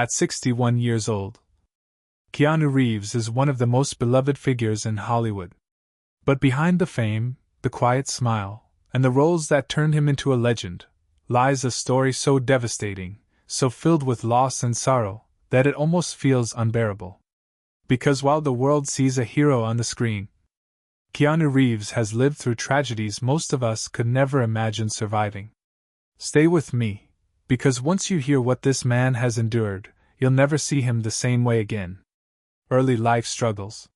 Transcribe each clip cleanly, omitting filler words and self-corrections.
At 61 years old, Keanu Reeves is one of the most beloved figures in Hollywood. But behind the fame, the quiet smile, and the roles that turned him into a legend, lies a story so devastating, so filled with loss and sorrow, that it almost feels unbearable. Because while the world sees a hero on the screen, Keanu Reeves has lived through tragedies most of us could never imagine surviving. Stay with me, because once you hear what this man has endured, you'll never see him the same way again. Early life struggles.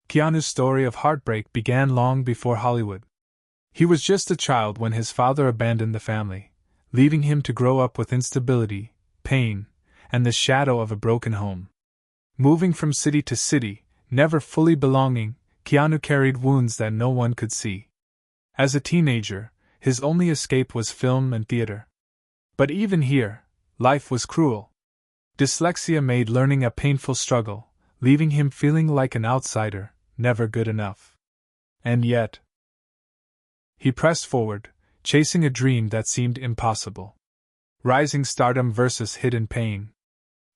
Keanu's story of heartbreak began long before Hollywood. He was just a child when his father abandoned the family, leaving him to grow up with instability, pain, and the shadow of a broken home. Moving from city to city, never fully belonging, Keanu carried wounds that no one could see. As a teenager, his only escape was film and theater. But even here, life was cruel. Dyslexia made learning a painful struggle, leaving him feeling like an outsider, never good enough. And yet, he pressed forward, chasing a dream that seemed impossible. Rising stardom versus hidden pain.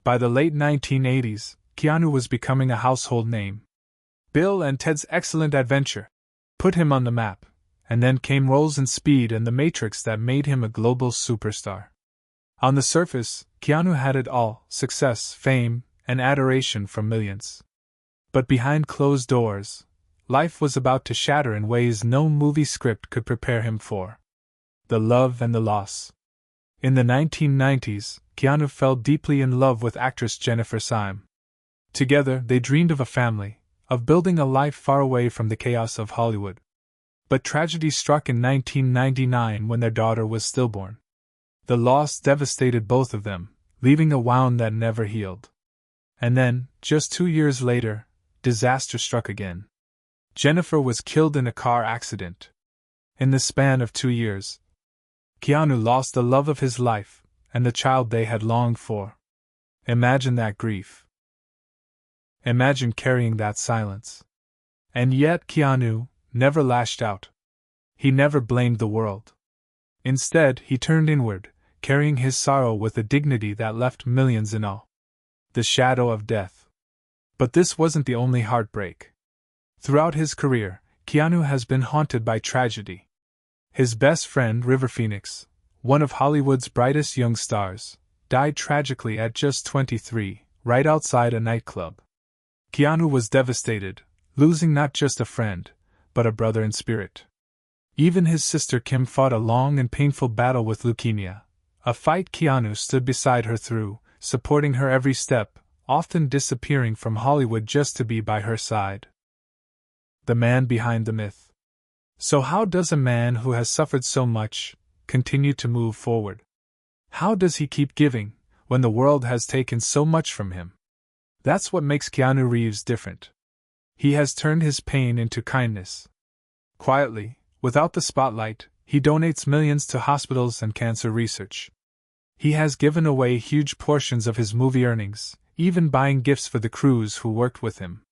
By the late 1980s, Keanu was becoming a household name. Bill and Ted's Excellent Adventure put him on the map, and then came roles in Speed and The Matrix that made him a global superstar. On the surface, Keanu had it all: success, fame, and adoration from millions. But behind closed doors, life was about to shatter in ways no movie script could prepare him for. The love and the loss. In the 1990s, Keanu fell deeply in love with actress Jennifer Syme. Together, they dreamed of a family, of building a life far away from the chaos of Hollywood. But tragedy struck in 1999 when their daughter was stillborn. The loss devastated both of them, leaving a wound that never healed. And then, just 2 years later, disaster struck again. Jennifer was killed in a car accident. In the span of 2 years, Keanu lost the love of his life, and the child they had longed for. Imagine that grief. Imagine carrying that silence. And yet Keanu never lashed out. He never blamed the world. Instead, he turned inward, carrying his sorrow with a dignity that left millions in awe. The shadow of death. But this wasn't the only heartbreak. Throughout his career, Keanu has been haunted by tragedy. His best friend, River Phoenix, one of Hollywood's brightest young stars, died tragically at just 23, right outside a nightclub. Keanu was devastated, losing not just a friend, but a brother in spirit. Even his sister Kim fought a long and painful battle with leukemia, a fight Keanu stood beside her through, supporting her every step, often disappearing from Hollywood just to be by her side. The man behind the myth. So how does a man who has suffered so much continue to move forward? How does he keep giving when the world has taken so much from him? That's what makes Keanu Reeves different. He has turned his pain into kindness. Quietly, without the spotlight, he donates millions to hospitals and cancer research. He has given away huge portions of his movie earnings, even buying gifts for the crews who worked with him.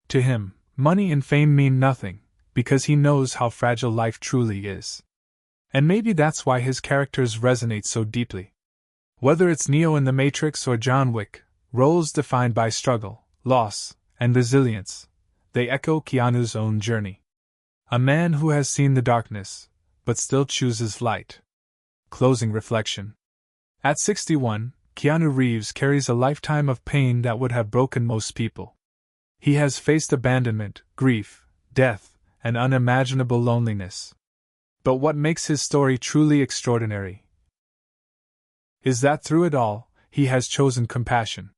To him, money and fame mean nothing, because he knows how fragile life truly is. And maybe that's why his characters resonate so deeply. Whether it's Neo in The Matrix or John Wick, roles defined by struggle, loss, and resilience, they echo Keanu's own journey. A man who has seen the darkness, but still chooses light. Closing reflection. At 61, Keanu Reeves carries a lifetime of pain that would have broken most people. He has faced abandonment, grief, death, and unimaginable loneliness. But what makes his story truly extraordinary is that through it all, he has chosen compassion.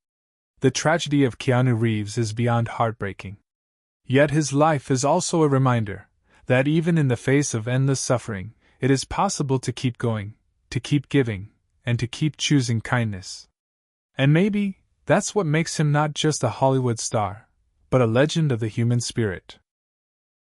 The tragedy of Keanu Reeves is beyond heartbreaking. Yet his life is also a reminder that even in the face of endless suffering, it is possible to keep going, to keep giving, and to keep choosing kindness. And maybe that's what makes him not just a Hollywood star, but a legend of the human spirit.